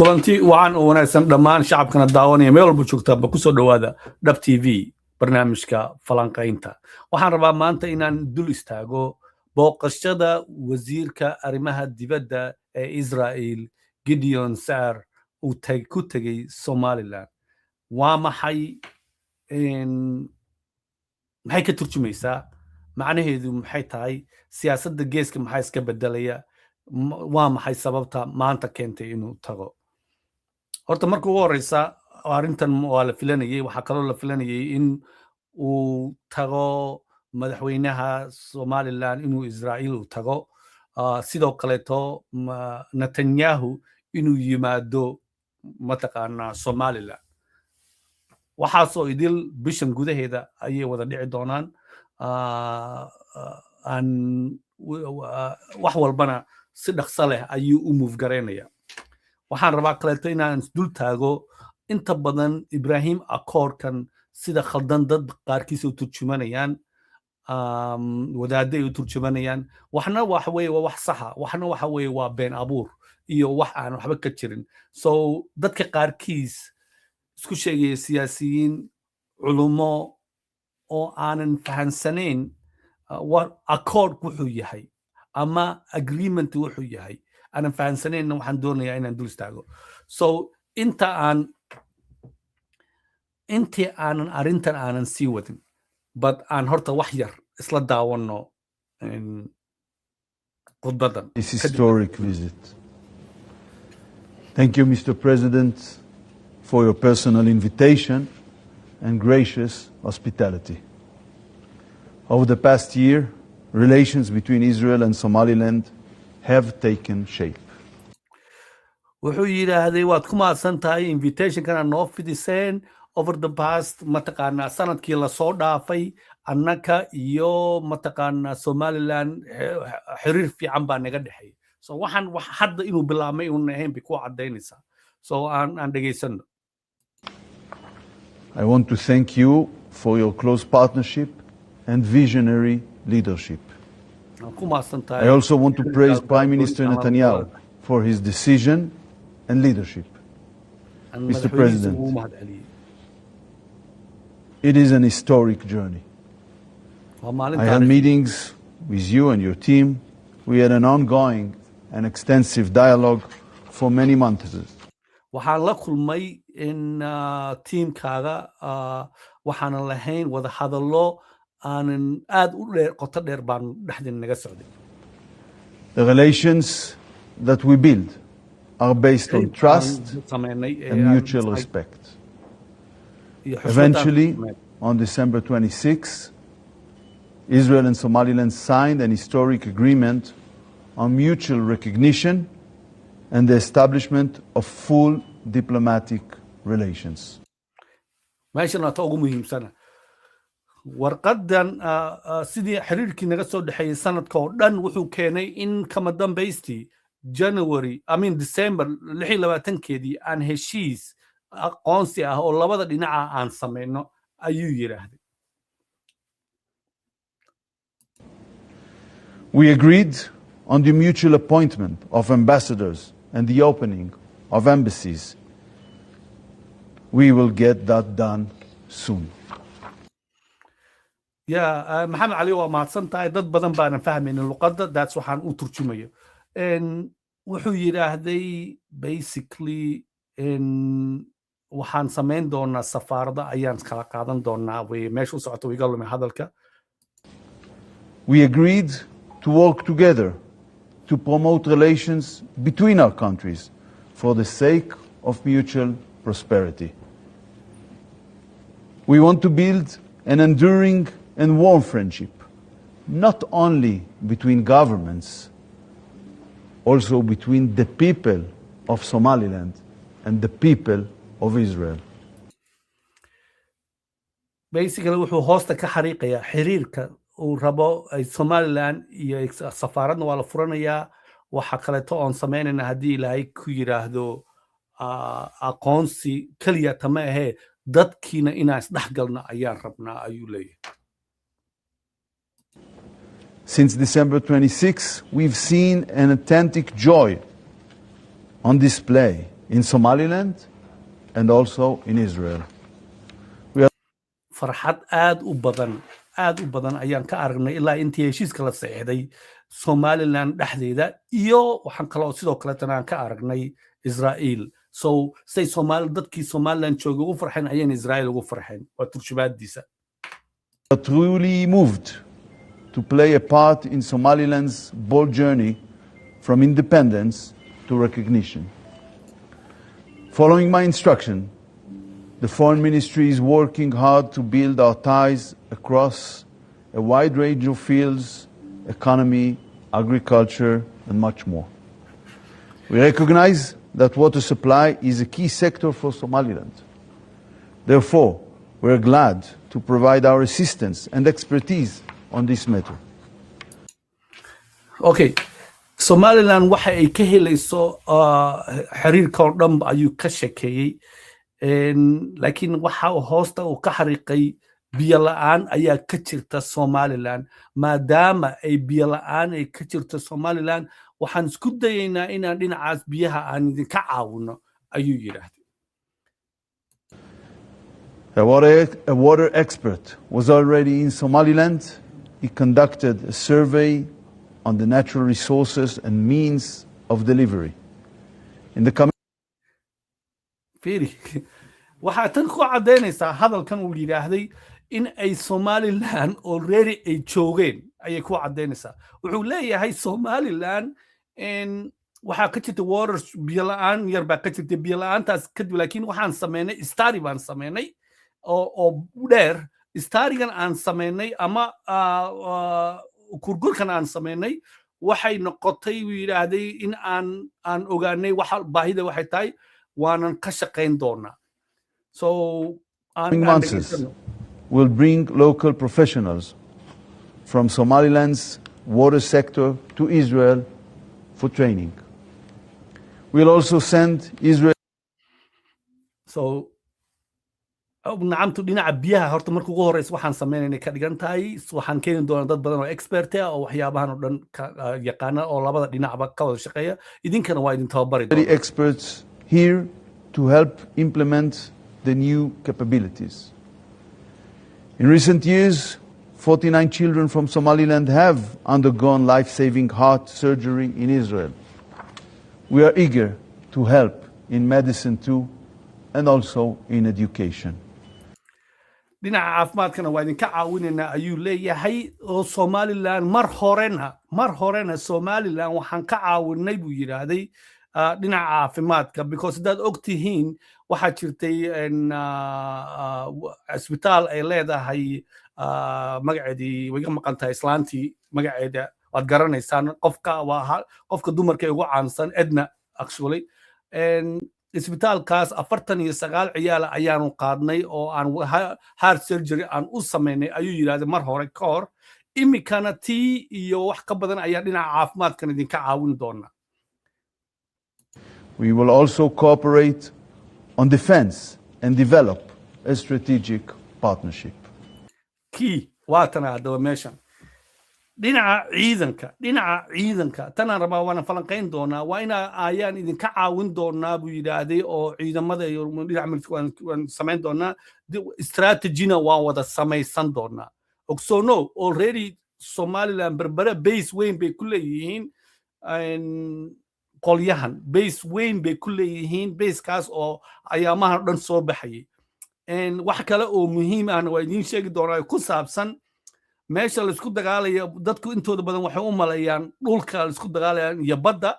kulanti wacan oo wanaagsan dhammaan shacabkana daawanaya meel walba joogtaaba ku soo dhawaada dhab TV barnaamijka falanqaynta waxaan rabaa maanta inaan dul istaago booqashada wasiirka arimaha dibadda ee Israel Gideon Saar uu ku tagay Somaliland waa maxay ka turjumaysaa macnaheedu maxay tahay siyaasadda geeska maxay iska bedelaya waa maxay sababta maanta keentay inuu tago horta markii ugu horeysa arrintan waa la filanayay waxa kaloo la filanayay in uu tago madaxweynaha Somaliland inuu Israel u tago sidoo kaleeto Netanyahu inuu yimaado mataqaanaa Somaliland waxaasoo idil bishan gudaheeda ayay wada dhici doonaan wax walbana si dhaqso leh ayuu u move gareynaya waxaan rabaa kaleeto inaan dul taago inta badan Ibrahim Accord-kan sida khaldan dad qaarkiis u turjumanayaan wadaadday u turjumanayaan waxna waxa weeye waa wax saxa waxna waxa weeye waa been abuur iyo wax aan waxba ka jirin so dadka qaarkiis isku sheegaya siyaasiyiin culumo oo aanan fahansanayn what accord wuxuu yahay ama agreement wuxuu yahay aanan fahansanaynna waxaan doonayaa inaan dul istaago so intii aanan arrintan aanan sii wadin but aan horta wax yar isla daawano khudbadan. This historic visit. Thank you, Mr. President, for your personal invitation and gracious hospitality. Over the past year, relations between Israel and Somaliland have taken shape. wuxuu yidhaahday waad ku mahadsan tahay invitationkana noo fidiseen over the past mataqaanaa sanadkii lasoo dhaafay annaka iyo mataqaanaa Somaliland xiriir fiican baa naga dhexeeyay so waxaan wax hadda inuu bilaabmay uun ahayn bay ku cadaynaysaa so aan dhageysano. I want to thank you for your close partnership and visionary leadership. I also want to praise Prime Minister Netanyahu for his decision and leadership. Mr. President, it is an historic journey. I had meetings with you and your team. We had an ongoing and extensive dialogue for many months. waxaan la kulmay in teamkaaga waxaan lahayn wada hadallo aanan aad u dheer qoto dheer baan dhexdin naga socday. The relations that we build are based on trust and mutual respect. Eventually, on December 26, Israel and Somaliland signed an historic agreement on mutual recognition and the establishment of full diplomatic relations. meeshana ta ugu muhiimsana warqadan sidii xiriirkii naga soo dhaxeeyay sanadka oo dhan wuxuu keenay in kama dambaystii December 26keedii aan heshiis aqoonsi ah oo labada dhinaca aan sameeyno ayuu yiraahday. We agreed on the mutual appointment of ambassadors and the opening of embassies. We will get that done soon. Maxamed Ali waa mahadsan tahay dad badan baanan fahmaynin luqadda that's waxaan u turjumayo wuxuu yiraahday basically waxaan samayn doonaa safaarada ayaan kala qaadan doonaa way meesha u socoto iga lumay hadalka. We agreed to work together to promote relations between our countries for the sake of mutual prosperity. We want to build an enduring and warm friendship, not only between governments, also between the people of Somaliland and the people of Israel. Basically, wuxuu hoosta ka xariiqayaa xiriirka uu rabo ay Somaliland iyo safaaradna waa la furanayaa waxa kaleeto oon sameynayna haddii ilaahay ku yiraahdo aqoonsi kaliya tama ahee dadkiina inaan isdhexgalna ayaan rabnaa ayuu leeyahay. Since December 26, we've seen an authentic joy on display in Somaliland and also in Israel. farxad aad u badan ayaan ka aragnay ilaa intii heshiiska la saxeexday Somaliland dhexdeeda iyo waxaan kaloo sidoo kale tanaan ka aragnay Israel so say dadkii Somaliland joogay ugu farxeen ayaan Israel ugu farxeen waa turjubaadiisa. We are truly moved to play a part in Somaliland's bold journey from independence to recognition. Following my instruction, the Foreign Ministry is working hard to build our ties across a wide range of fields, economy, agriculture, and much more. We recognize that water supply is a key sector for Somaliland. Therefore, we are glad to provide our assistance and expertise on this matter. Okay. Somaliland waxa ay ka helayso xiriirka oo dhan ayuu ka sheekeeyay laakiin waxa hoosta uu ka xariiqay biyo la'aan ayaa ka jirta Somaliland maadaama ay biyo la'aan ay ka jirto Somaliland waxaan isku dayaynaa inaan dhinacaas biyaha aan idinka caawino ayuu yiraahday. A water expert was already in Somaliland. He conducted a survey on the natural resources and means of delivery. In the coming waxaa tan ku cadeynaysaa hadalkan uu yiraahday in ay Somaliland already ay joogeen ayay ku cadeynaysaa wuxuu leeyahay Somaliland waxaa ka jirta water biyo la'aan yar baa ka jirta biyo la'aantaas kadib laakiin waxaan sameynay study baan sameynay oo dheer studygan aan sameynay ama kurgurkan aan sameynay waxay noqotay uu yiraahday in aan ogaanay waxa baahida waxay tahay waanan ka shaqeyn doonaa. So months will bring local professionals from Somaliland's water sector to Israel for training. We'll also send Israel. So nacamtu dhinaca biyaha horta marka ugu horeysa waxaan sameeynay ka dhigan tahay waxaan keenin doonaa dad badan oo expert ah oo waxyaabahan oo dhan yaqaana oo labada dhinacba ka wada shaqeeya idinkana waa idin tababari doonaa. Experts here to help implement the new capabilities. In recent years, 49 children from Somaliland have undergone life-saving heart surgery in Israel. We are eager to help in medicine too, and also in education. dhinaca caafimaadkana waa idinka caawinaynaa ayuu leeyahay oo Somaliland mar horena Somaliland waxaan ka caawinay buu yiraahday dhinaca caafimaadka because dad ogtihiin waxa jirtay isbitaal ay leedahay magaceedii way ka maqan tahay islaantii magaceeda waad garanaysaan qofka dumarka ugu caansan Edna actually isbitaalkaas 49 ciyaal ayaanu qaadnay oo aan heart surgery aan u sameynay ayuu yiraahday mar hore ka hor imikana tii iyo wax ka badan ayaa dhinaca caafimaadkan idinka caawin doona. We will also cooperate on defense and develop a strategic partnership. Key waatana hadaba meeshan dhinaca ciidanka tanaan rabaa waan falanqeyn doonaa waa ina ayaan idinka caawin doonaa buu yiraahday oo ciidamada iyo dhinaca waan sameyn doonaa strategy-na waan wada samaysan doonaa. Ogsono already Somaliland berbera base weyn bay ku leeyihiin qolyahan base weyn bay ku leeyihiin basekaas oo ayaamahan dhan soo baxayay wax kale oo muhiim ah waa idin sheegi doonaa ku saabsan meesha la isku dagaalaya dadku intooda badan waxay u maleeyaan dhulka la isku dagaalayaan iyo badda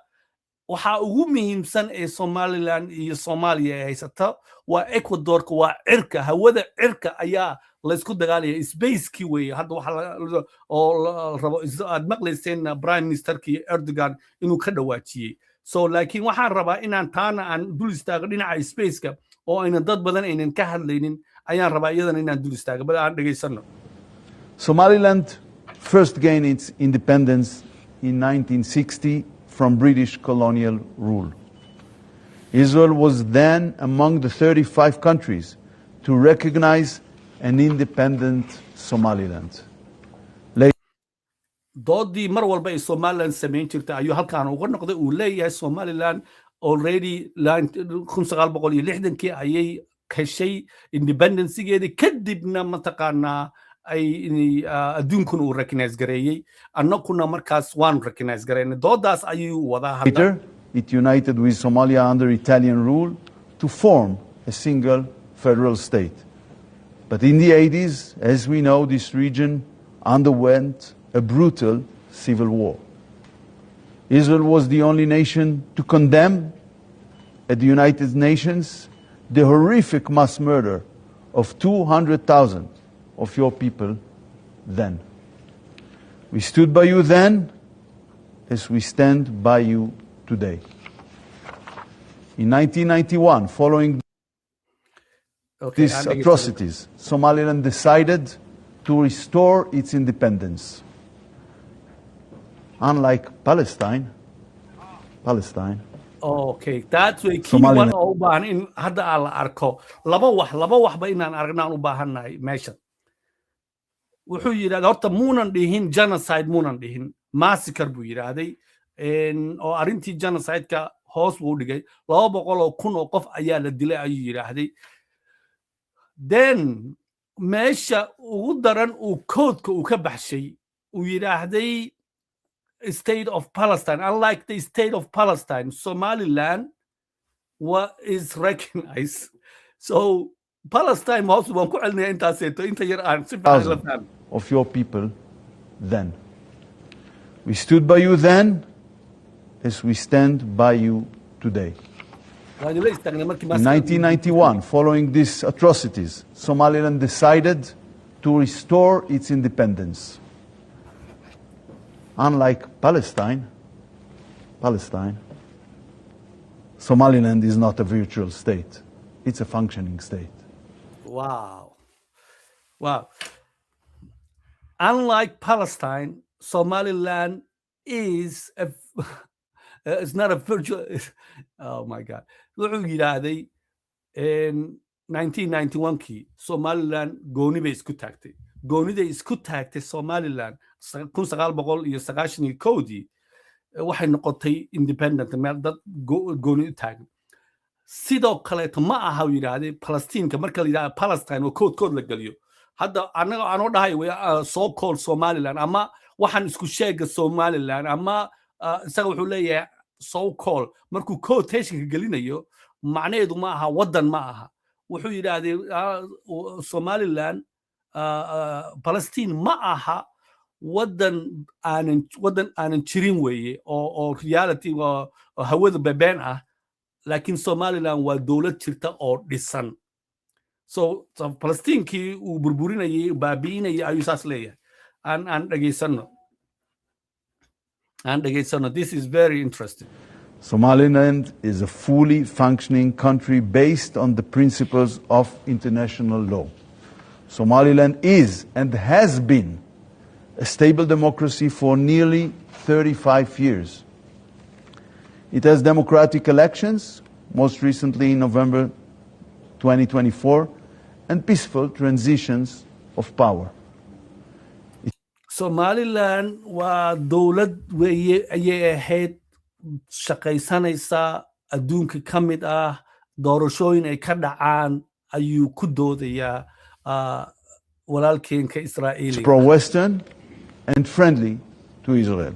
waxa ugu muhiimsan ee Somaliland iyo Soomaaliya ay haysato waa Ecuador waa cirka hawada cirka ayaa la isku dagaalaya space-kii weeye hadda waxa oo rabo aad maqlayseen Prime Minister-kii Erdogan inuu ka dhawaajiyay so laakiin waxaan rabaa inaan taana aan dul istaago dhinaca space-ka oo aynan dad badan aynan ka hadlaynin ayaan rabaa iyadana inaan dul istaago bal aan dhageysano. Somaliland first gained its independence in 1960 from British colonial rule. Israel was then among the 35 countries to recognize an independent Somaliland. doodii mar walba ay Somaliland sameyn jirtay ayuu halkaan uga noqday uu leeyahay Somaliland already 1960 ayay heshay independencegeedii kadibna mataqaanaa ay adduunkuna uu recognize gareeyey annaguna markaas waan recognize gareynay doodaas ayuu wadaa Later, it united with Somalia under Italian rule to form a single federal state. But in the 80s, as we know, this region underwent a brutal civil war. Israel was the only nation to condemn at the United Nations the horrific mass murder of 200,000 of your people then. We stood by you then as we stand by you today. In 1991, following these atrocities, Somaliland decided to restore its independence. Unlike Palestine, okay, that's why key one u baahan in hadda aan la arko laba waxba inaan aragnaan u baahannahay meesha wuxuu yidhahdaa horta muunan dhihin genocide muunan dhihin massacre buu yidhaahday oo arrintii genocide-ka hoos buu dhigay 200,000 oo qof ayaa la dilay ayuu yidhaahday then meesha ugu daran uu koodka uu ka baxshay uu yidhaahday state of Palestine. Unlike the state of Palestine, Somaliland is recognized. So Palestine also of your people then. We stood by you then as we stand by you today. In 1991, following these atrocities, Somaliland decided to restore its independence. Unlike Palestine, Somaliland is not a virtual state. It's a functioning state. Wow. Unlike Palestine, Somaliland is it's not a virtual. Oh my God. In 1991, Somaliland gooni bay isku taagtay. Gooniday isku taagtay Somaliland 1991 waxay noqotay independent meel dad gooni u taagan sidoo kale ma aha yiraahday Palestine marka la yiraahdo Palestine oo kood la galiyo hadda anaga aan dhahay so called Somaliland ama waxaan isku sheega Somaliland ama isaga wuxuu leeyahay so called markuu quotation ka galinayo macnaheedu ma aha wadan ma aha wuxuu yiraahday Somaliland Palestine ma aha wadan aanan jirin weeye oo reality oo hawada bebeen ah laakiin Somaliland waa dawlad jirta oo dhisan so Palestine-kii uu burburinayay baabiinayay ayuu saas leeyahay aan dhageysano this is very interesting. Somaliland is a fully functioning country based on the principles of international law. Somaliland is and has been a stable democracy for nearly 35 years. It has democratic elections, most recently in November 2024, and peaceful transitions of power. Somaliland waa dawlad weeye ayay ahayd shaqaysanaysa adduunka ka mid ah doorashooyin ay ka dhacaan ayuu ku doodayaa walaalkeenka Israa'iiliga. Pro-Western and friendly to Israel.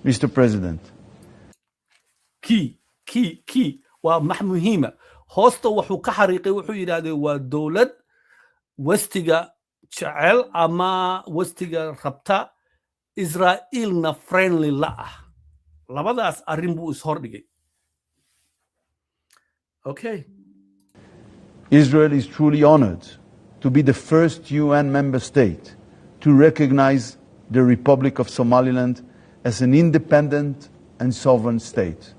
Mr. President. Key waa muhiima hoosta wuxuu ka xariiqay wuxuu yiraahday waa dawlad westiga jecel ama westiga rabta Israa'iilna friendly la ah labadaas arrin buu is hordhigay. Okay. Israel is truly honored to be the first UN member state to recognize the Republic of Somaliland as an independent and sovereign state.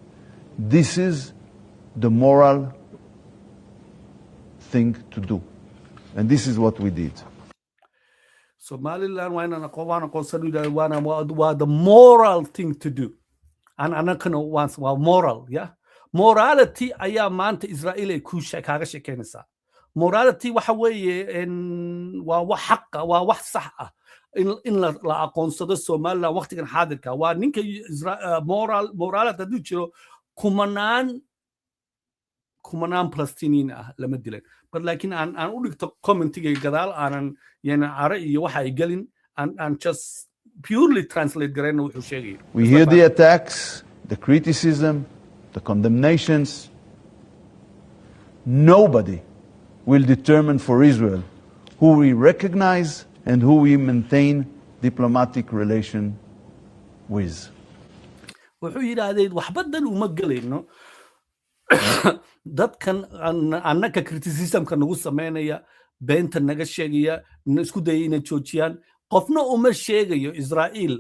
This is the moral thing to do. And this is what we did. Somaliland waa the moral thing to do. And anakana wants moral, yeah? Morality ayaa maanta Israel ay kaaga sheekeynaysaa. Morality waxa weeye waa wax xaq ah waa wax sax ah in la aqoonsado Somaliland waqtigan xaadirka waa ninka morality haduu jiro kumanaan Palestinian lama dilan but laakiin aan u dhigto commentiga gadaal aanan yana are iyo waxa ay galin and just purely translate garayna wuxuu sheegay. We hear the attacks, the criticism, the condemnations. Nobody will determine for Israel who we recognize and who we maintain diplomatic relation with. wuxuu yidhaahday waxbadan uma galayno dadkan annaka criticismka nagu sameynaya beenta naga sheegaya isku dayay inay joojiyaan qofna uma sheegayo Israel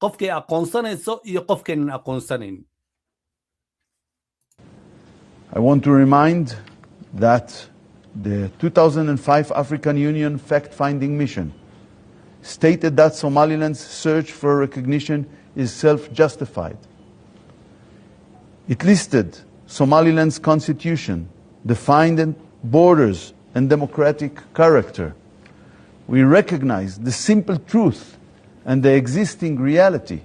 qofkay aqoonsanayso iyo qofkeenan aqoonsanayn. I want to remind that the 2005 African Union fact-finding mission stated that Somaliland's search for recognition is self-justified. It listed Somaliland's constitution, defined borders and democratic character. We recognize the simple truth and the existing reality.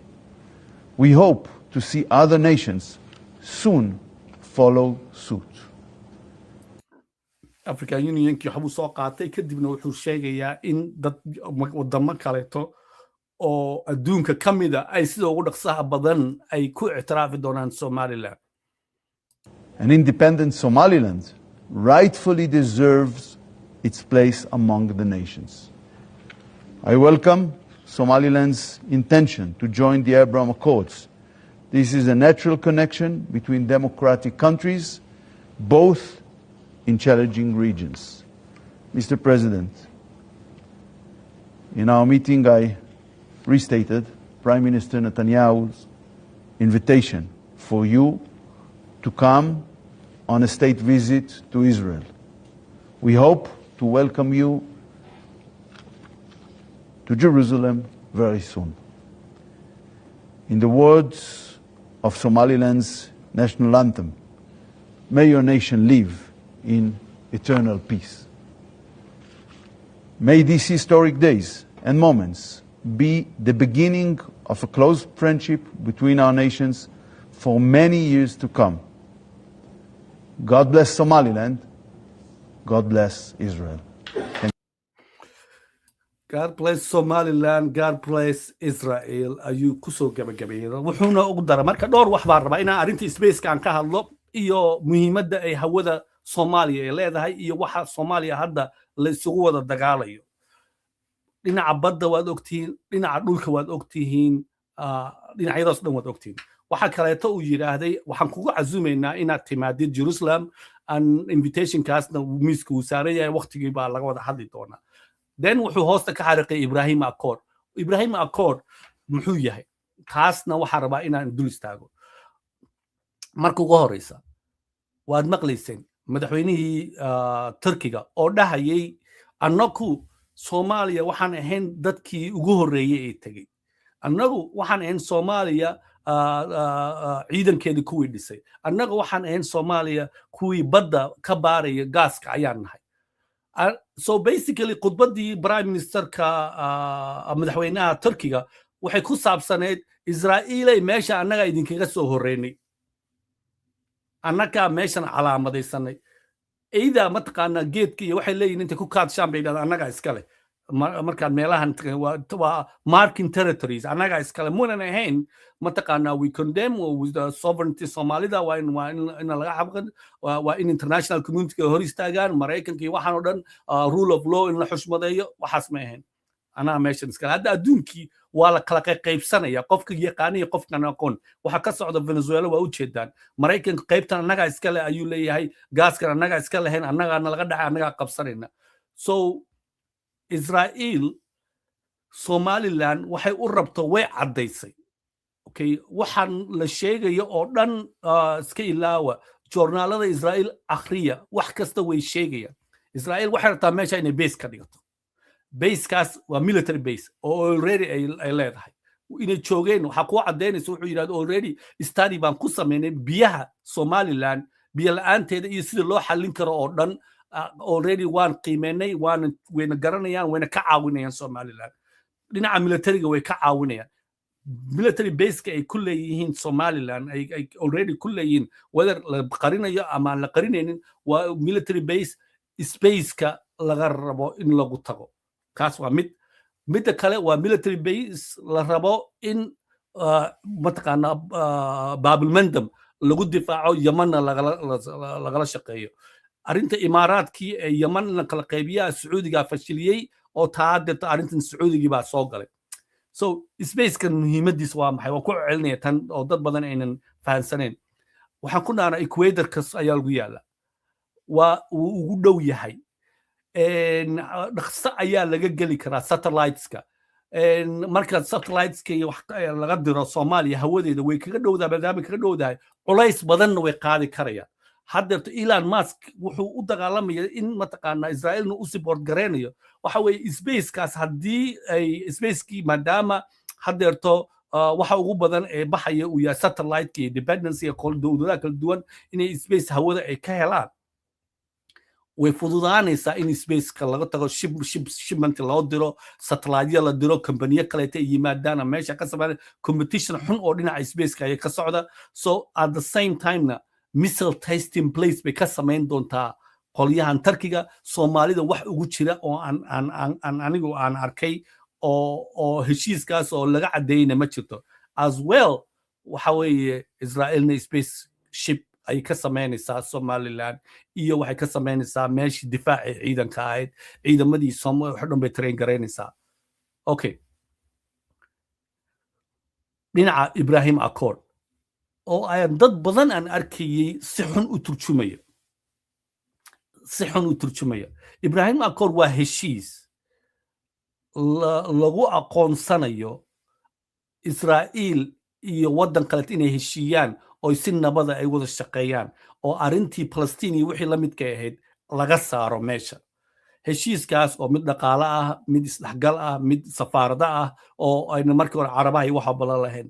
We hope to see other nations soon follow suit. African Union ki waxa uu soo qaatay kadibna wuxuu sheegayaa in dad wadamo kaleeto oo adduunka kamida ay sida ugu dhaqsaha badan ay ku ictiraafi doonaan Somaliland. An independent Somaliland rightfully deserves its place among the nations. I welcome Somaliland's intention to join the Abraham Accords. This is a natural connection between democratic countries, both in challenging regions. Mr. President, in our meeting I restated Prime Minister Netanyahu's invitation for you to come on a state visit to Israel. We hope to welcome you to Jerusalem very soon. In the words of Somaliland's national anthem, may your nation live in eternal peace. May these historic days and moments be the beginning of a close friendship between our nations for many years to come. God bless Somaliland. God bless Israel. God bless Somaliland. God bless Israel. Ayuu ku soo gabagabeeyay. Wuxuuna ugu daray marka dhowr wax baan rabaa inaan arrinta space-ka aan ka hadlo iyo muhiimadda ay hawada Soomaaliya ay leedahay iyo waxa Soomaaliya hadda la isugu wada dagaalayo. Dhinaca badda waad ogtihiin, dhinaca dhulka waad ogtihiin, dhinacyadaas dhan waad ogtihiin. waxa kaleeto uu yiraahday waxaan kugu casuumeynaa inaad timaadid Jerusalem an invitation kaasna miiska uu saaran yahay waqtigii baa laga wada hadli doonaa. Then wuxuu hoosta ka xariiqay Ibrahim Accord. Ibrahim Accord muxuu yahay? Taasna waxaa rabaa inaan dul istaago. Marka ugu horeysa waad maqlayseen madaxweynihii Turkiga oo dhahayay annagu Soomaaliya waxaan ahayn dadkii ugu horeeyay ee tagay. Annagu waxaan ahayn Soomaaliya ciidankeedii kuwii dhisay. Annagu waxaan ahayn Soomaaliya kuwii badda ka baaraya gaaska ayaan nahay. So basically khudbadii Prime Ministerka madaxweynaha Turkiga waxay ku saabsaneed Israa'iilay meesha annaga idinkaga soo horeynay. Annaga meeshan calaamadaysanay. Eida mataqaana geedka iyo waxay leeyihiin inta ku kaadshaan bay dhadaan annaga iska leh. markaan meelahan waa marking territories annaga iskale munan ahayn mataqaana we condemn with the sovereignty Soomaalida waa in laga xabqan waa in international community hor istaagaan Mareykanka iyo waxaan oo dhan rule of law in la xushmadeeyo waxaas ma ahayn anaa meeshan iskale hadda adduunkii waa la kala qaybsanaya qofka yaqaaniyo qofkan aqoon waxa ka socda Venezuela waa u jeedaan Mareykanka qaybtan annaga iskale ayuu leeyahay gaaskan annaga iska lahayn annaga laga dhacay annaga qabsanayna so Israel Somaliland waxay u rabto way cadaysay okay waxaan la sheegayo oo dhan iska ilaawa journalada Israel akhriya wax kasta way sheegayaan Israel waxay rabtaa meesha inay base ka dhigato base kaas waa military base oo already ay leedahay inay joogeen waxa ku cadeynaysa wuxuu yiraahdo already study baan ku sameynay biyaha Somaliland biyo la'aanteeda iyo sida loo xallin karo oo dhan already waan qiimeynay wayna garanayaan wayna ka caawinayaan Somaliland dhinaca militariga way ka caawinayaan military base ay ku leeyihiin Somaliland ay already ku leeyihiin whether la qarinayo ama la qarinaynin waa military base space-ka laga rabo in lagu tago kaas waa midda kale waa military base la rabo in mataqaana baabilmandam lagu difaaco yamanna lagala shaqeeyo arrinta imaaraadkii ee yaman la kala qaybiyaa sacuudiga fashiliyey oo taadeta arrintan sacuudigii baa soo galay so space-kan muhiimadiis waa maxay waa ku celinaya tan oo dad badan aynan fahansaneen waxaan ku dhaana equatorkas ayaa lagu yaala waa uu ugu dhow yahay dhaqso ayaa laga geli karaa satelliteska marka satelliteska iyo wax laga diro Soomaaliya hawadeeda way kaga dhowdaa maadaama kaga dhowdahay culays badanna way qaadi karayaan haddeerto Elon Musk wuxuu u dagaalamaya in mataqaana Israa'iilna u support gareynayo waxa weeye space-kaas haddii ay space-kii maadaama haddeerto waxa ugu badan ee baxaya uu yahay satellite-ka iyo dependency dowladaha kala duwan inay space hawada ay ka helaan way fududaanaysaa in space-ka laga tago shipment loo diro satellite-ya la diro company kaleeta ay yimaadaan meesha ka sameeyaan competition xun oo dhinaca space-ka ay ka socda so at the same time missile testing place bay ka samayn doontaa qolyahan Turkiga Soomaalida wax ugu jira oo anigu aan arkay oo heshiiskaas oo laga cadeeyay ma jirto as well waxa weeye Israelna space ship ay ka samaynaysaa Somaliland iyo waxay ka samaynaysaa meeshii difaaci ciidanka ahayd ciidamadii Soomaaliya wax dhan bay train gareynaysaa okay dhinaca Ibrahim Accord oo ay dad badan aan arkayay si xun u turjumaya Ibrahim Accord waa heshiis lagu aqoonsanayo Israa'iil iyo waddan kale inay heshiiyaan oo si nabada ay wada shaqeeyaan oo arintii Palestine iyo wixii la midka ahayd laga saaro meesha heshiiskaas oo mid dhaqaale ah mid isdhexgal ah mid safaarada ah oo ayna markii hore Carabaha iyo waxa bala lahayn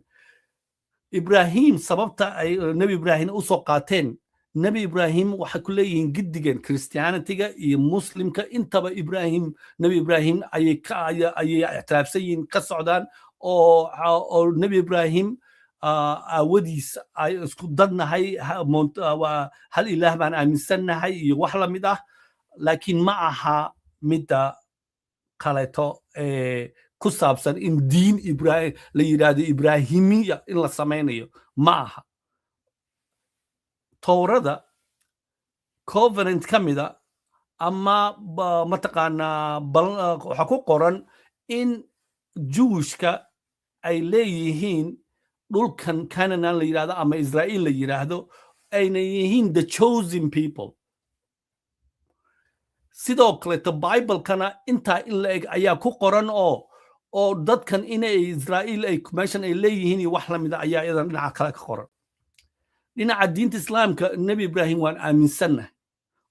Ibrahim sababta ay Nabi Ibrahim u soo qaateen Nabi Ibrahim waxa ku leeyihiin gidigan Christianity-ga iyo Muslimka intaba Nabi Ibrahim ayay ixtiraafsan ka socdaan oo Nabi Ibrahim awadiis ay isku dadnahay hal ilaah baan aaminsannahay iyo wax la mid ah laakiin ma aha midda kaleeto ku saabsan in diin Ibrahim la yiraahdo Ibrahimiya in la sameynayo ma aha Tawrada covenant kamida ama mataqaana waxa ku qoran in Jewishka ay leeyihiin dhulkan Canaan la yiraahdo ama Israa'iil la yiraahdo ayna yihiin the chosen people sidoo kale Bible-kana inta in la eg ayaa ku qoran oo dadkan inay Israa'iil ay meeshan ay leeyihiin wax la mid ah ayaa idan dhinaca kale ka qoran dhinaca diinta Islaamka Nabi Ibrahim waan aaminsannahay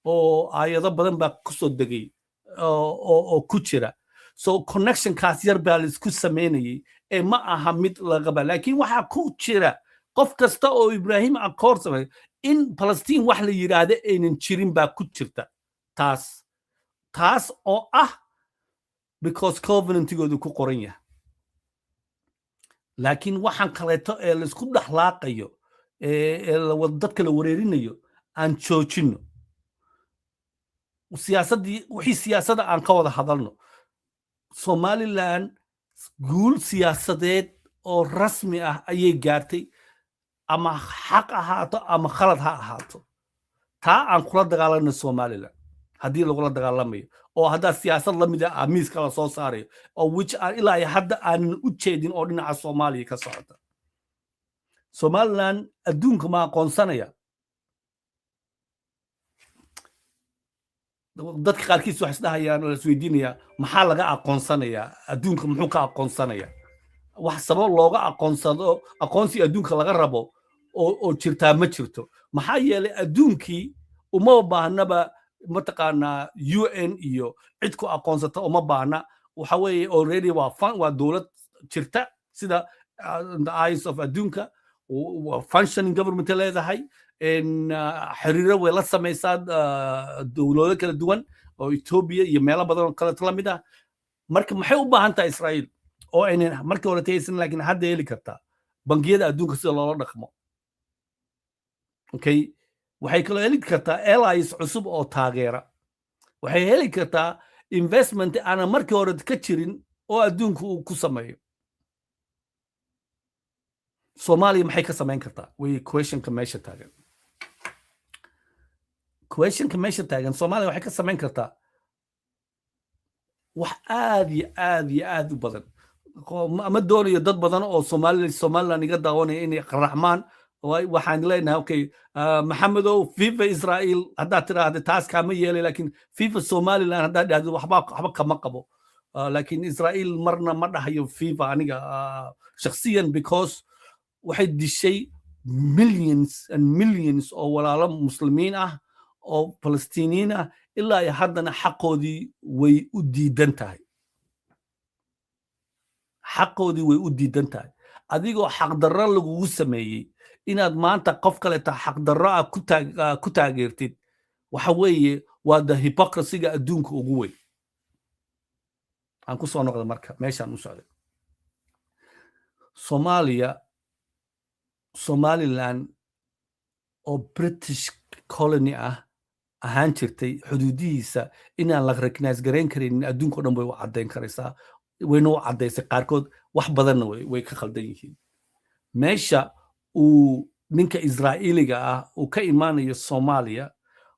oo aayado badan baa ku soo degay oo ku jira so connection kaas yar baa la isku sameeyay ma aha mid lagaba laakiin waxa ku jira qof kasta oo Ibrahim Accord sameeyay in Palestine wax la yiraahdo aynan jirin baa ku jirta taas oo ah because covenant-goodu ku qoran yahay laakiin waxaan kaleeto ee la isku dhaxlaaqayo dadka la wareerinayo aan joojino wixii siyaasadda aan ka wada hadalno Somaliland guul siyaasadeed oo rasmi ah ayay gaartay ama xaq ahaato ama khalad ha ahaato taa aan kula dagaalanno Somaliland haddii lagula dagaalamayo oo hadda siyaasad la mid ah miiska la soo saarayo oo which ilaa hadda aan u jeedin oo dhinaca Soomaaliya ka socota Somaliland adduunka ma aqoonsanaya dadka qaarkiis wax isdhahayaan oo isweydiinaya maxaa laga aqoonsanayaa adduunka muxuu ka aqoonsanayaa wax sabab looga aqoonsado aqoonsi adduunka laga rabo oo jirtaa ma jirto maxaa yeelay adduunkii uma baahnaba mataqaana UN iyo cid ku aqoonsata uma baahna waxa weeye already waa dawlad jirta sida the eyes of adduunka functioning government leedahay xiriiro way la samaysaa dawlado kala duwan oo Ethiopia iyo meelo badan oo kale la mid ah marka maxay u baahan tahay Israa'iil oo aynan markii hore taysan laakiin hadda heli kartaa bangiyada adduunka sida loola dhaqmo okay waxay kaloo heli kartaa allies cusub oo taageera waxay heli kartaa investment aan markii hore ka jirin oo adduunku uu ku sameeyo Soomaaliya maxay ka sameyn kartaa way questionka meesha taagan Soomaaliya waxay ka sameyn kartaa wax aad iyo aad u badan ma doonayo dad badan oo Somaliland iga daawanaya inay qaraxmaan waxaan leenahay okay maxamedow FIFA Israel haddaad tiraahdo taas kama yeelay laakiin FIFA Somaliland haddaad dhahdo waxba kama qabo laakiin Israel marna ma dhahayo FIFA aniga shakhsiyan because waxay dishay millions and millions oo walaalo muslimiin ah oo Palestiniin ah ilaa ay haddana xaqoodii way u diidan tahay adigoo xaqdarro lagugu sameeyey inaad maanta qof kaleeta xaqdarro ah ku taageertid waxa weeye waa the hypocrisy-ga adduunka ugu weyn aan ku soo noqda marka meeshaan u socday Somaliland oo British colony ah ahaan jirtay xuduudihiisa inaan la recognize garayn karin adduunka oo dhan way u caddayn karaysaa wayna u caddaysay qaarkood wax badanna way ka khaldan yihiin meesha uu ninka Israa'iiliga ah uu ka imaanayo Soomaaliya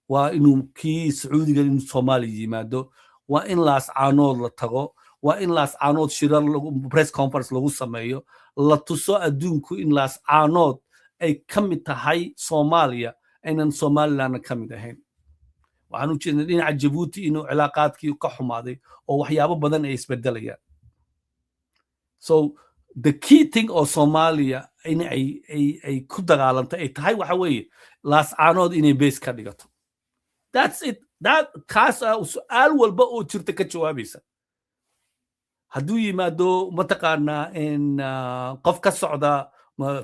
waa inuu kii Sacuudiga inuu Soomaaliya yimaado waa in laascaanood la tago waa in laascaanood shirar press conference lagu sameeyo la tuso adduunku in laascaanood ay ka mid tahay Soomaaliya aynan Somaliland ka mid ahayn waxaan u jeednaa dhinaca Djibouti inuu cilaaqaadkii ka xumaaday oo waxyaabo badan ay isbedelayaan so the key thing oo Soomaaliya in ay ku dagaalantay ay tahay waxa weeye laascaanood inay base ka dhigato that's it kaas su'aal walba oo jirta ka jawaabaysa hadduu yimaado mataqaanaa in qof ka socda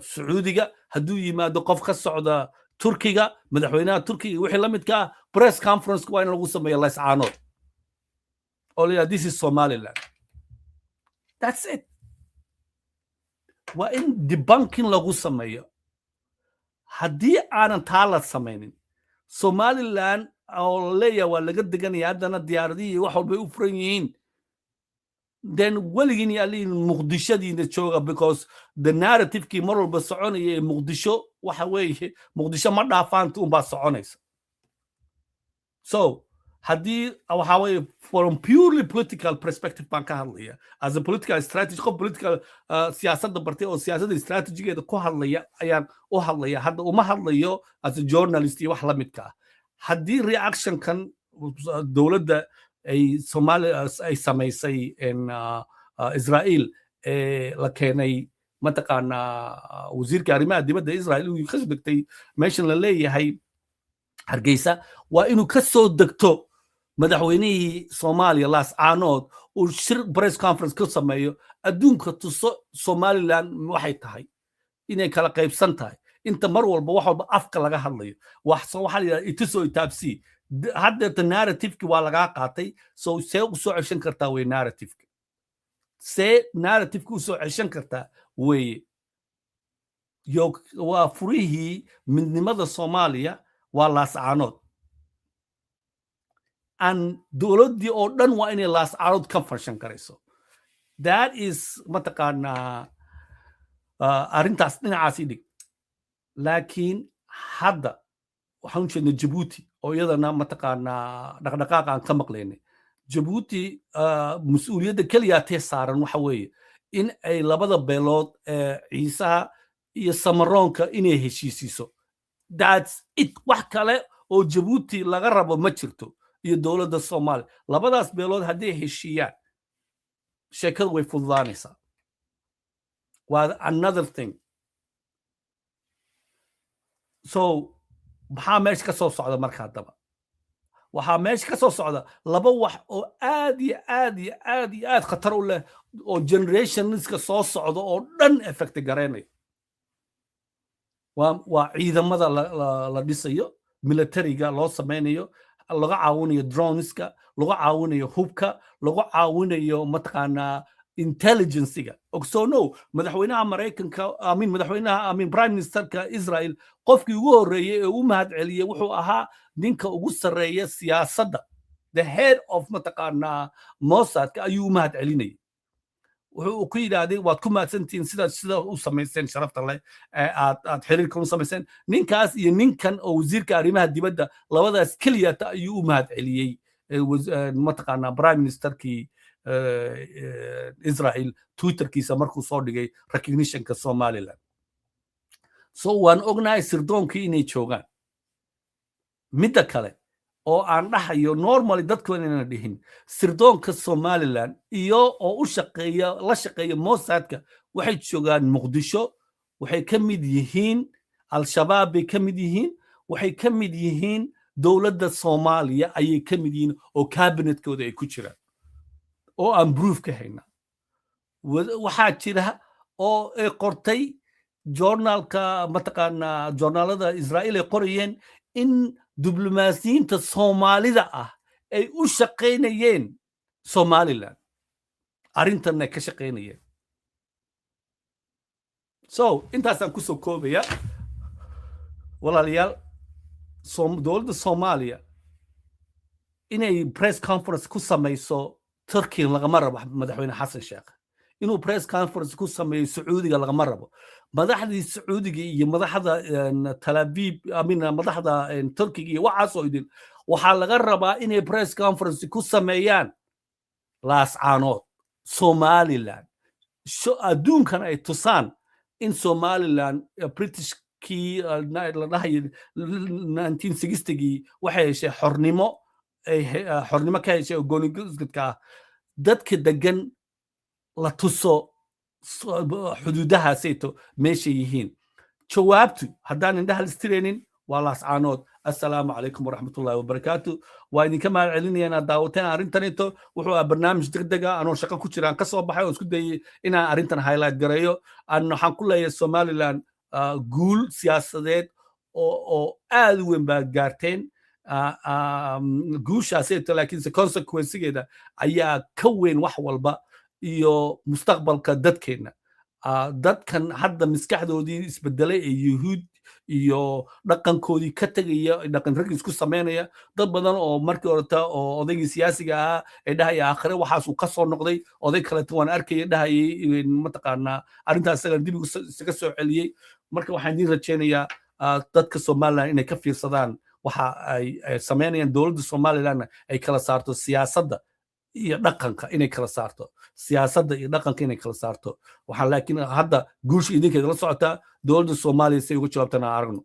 Sacuudiga hadduu yimaado qof ka socda Turkiga madaxweynaha Turkiga wixii la midka ah press conference waa in lagu sameeyo laascaanood oo la this is Somaliland that's it waa in debunking lagu sameeyo haddii aanan taa la samaynin Somaliland oo leeyahay waa laga deganaya haddana diyaaradihii wax walbay u furan yihiin then weligin yaalin muqdishadiina jooga because the narrative-kii mar walba soconaya ee muqdisho waxa weeye muqdisho ma dhaafaanta unbaa soconaysa so haddii waxa weeye from purely political perspective baan ka hadlaya as a political strategy qof political siyaasadda bartay oo siyaasadda strategigeeda ku hadlaya ayaan u hadlaya hadda uma hadlayo as a journalist iyo wax la midka ah haddii reaction-kan dowladda ay Soomaaliya ay samaysay in Israel la keenay mataqaanaa wasiirka arrimaha dibadda Israel uu ka soo degtay meeshan la leeyahay Hargeysa waa inuu ka soo degto madaxweynihii Soomaaliya laascaanood uu shir press conference ka sameeyo adduunka tuso Somaliland waxay tahay inay kala qaybsan tahay inta mar walba wax walba afka laga hadlayo waxa la yiraahdaa ituso itaabsi hadda narrative-ki waa laga qaatay so see u soo ceshan kartaa way narrative-ki see narrative-ki u soo ceshan kartaa way waa furihii midnimada Soomaaliya waa laascaanood an dowladdii oo dhan waa inay laascaanood ka farshan karayso that is mataqaanaa arrintaas dhinacaasi dhig laakiin hadda waxaan u jeednaa Djibouti oo iyadana mataqaanaa dhaqdhaqaaq aan ka maqlaynay Djibouti mas'uuliyadda keliya tee saaran waxa weeye in ay labada beelood Ciisaha iyo Samaroonka inay heshiisiiso that's it wax kale oo Djibouti laga rabo ma jirto iyo dowladda Soomaaliya labadaas beelood hadday heshiiyaan sheekadu way fududaanaysaa waa another thing so maxaa meesha ka soo socda marka haddaba waxaa meesha ka soo socda laba wax oo aad iyo aad khatar u leh oo generationska soo socda oo dhan effect garaynaya waa ciidamada la dhisayo militariga loo sameynayo laga caawinayo droneska laga caawinayo hubka laga caawinayo mataqaanaa intelligence-ga ogsoonow madaxweynaha maraykanka prime ministerka israel qofkii ugu horreeyey ee u mahad celiyey wuxuu ahaa ninka ugu sarreeya siyaasadda the head of mataqaanaa mossadka ayuu u mahad celinayay wuxuu ku yidhaahday waad ku mahadsantihiin sida u samayseen sharafta leh aad xiriirkan u samayseen ninkaas iyo ninkan oo wasiirka arrimaha dibadda labadaas keliyata ayuu u mahad celiyey mataqaanaa prime ministerkii Israel Twitterkiisa markuu soo dhigay recognitionka Somaliland so waan ognahay sirdoonkii inay joogaan midda kale oo aan dhahayo normally dadku inayna dhihin sirdoonka Somaliland iyo oo u shaqeeya la shaqeeya Mossadka waxay joogaan Muqdisho waxay ka mid yihiin al-shabaab bay ka mid yihiin waxay ka mid yihiin dowladda Soomaaliya ayay ka mid yihiin oo cabinetkooda ay ku jiraan oo aan proof ka hayna waxaa jira oo ay qortay journalka mataqaanaa journalada Israel ay qorayeen in diblomaasiyiinta Soomaalida ah ay u shaqaynayeen Somaliland arrintan ay ka shaqaynayeen so intaasaan ku soo koobaya walaalayaal dowladda Soomaaliya inay press conference ku samayso Turkey lagama rabo madaxweyne Xasan Sheekh inuu press conference ku sameeyo Sacuudiga lagama rabo madaxdii Sacuudiga iyo madaxda Tel Aviv madaxda Turkiga iyo waxaas oo idin waxaa laga rabaa inay press conference ku sameeyaan laascaanood Somaliland adduunkan ay tusaan in Somaliland Britishkii la dhahayo 1960gii waxay heshay xornimo ka heshay oo goonigoodka dadka degan la tuso xuduudahaasayto meeshay yihiin jawaabtu haddaan indhaha listiraynin waa laascaanood assalaamu calaykum waraxmatullaahi wabarakaatu waa idinka mahad celinaya inaad daawateen arrintanito wuxuu ah barnaamij degdega anoo shaqo ku jiraan ka soo baxay oo isku dayay inaan arrintan highlight gareeyo waxaan ku leeyahay Somaliland guul siyaasadeed oo aad u weyn baa gaarteen guushaasayto laakiinse consequencegeeda ayaa ka weyn wax walba iyo mustaqbalka dadkeena dadkan hadda maskaxdoodii isbedelay ee yuhuud iyo dhaqankoodii ka tegaya dhaqan rag isku sameynaya dad badan oo markii horeta oo odaygii siyaasiga ah ee dhahaya aakhire waxaas uu ka soo noqday oday kaleeto waan arkaya dhahayay mataqaanaa arrintaas isaga dib isaga soo celiyey marka waxaan idiin rajaynayaa dadka Somaliland inay ka fiirsadaan waxa ay sameynayaan dowladda Somaliland ay kala saarto siyaasadda iyo dhaqanka inay kala saarto siyaasadda iyo dhaqanka inay kala saarto waxaan laakiin hadda guusha idinkeeda la socotaa dowladda Soomaaliya say uga jawaabtana aragno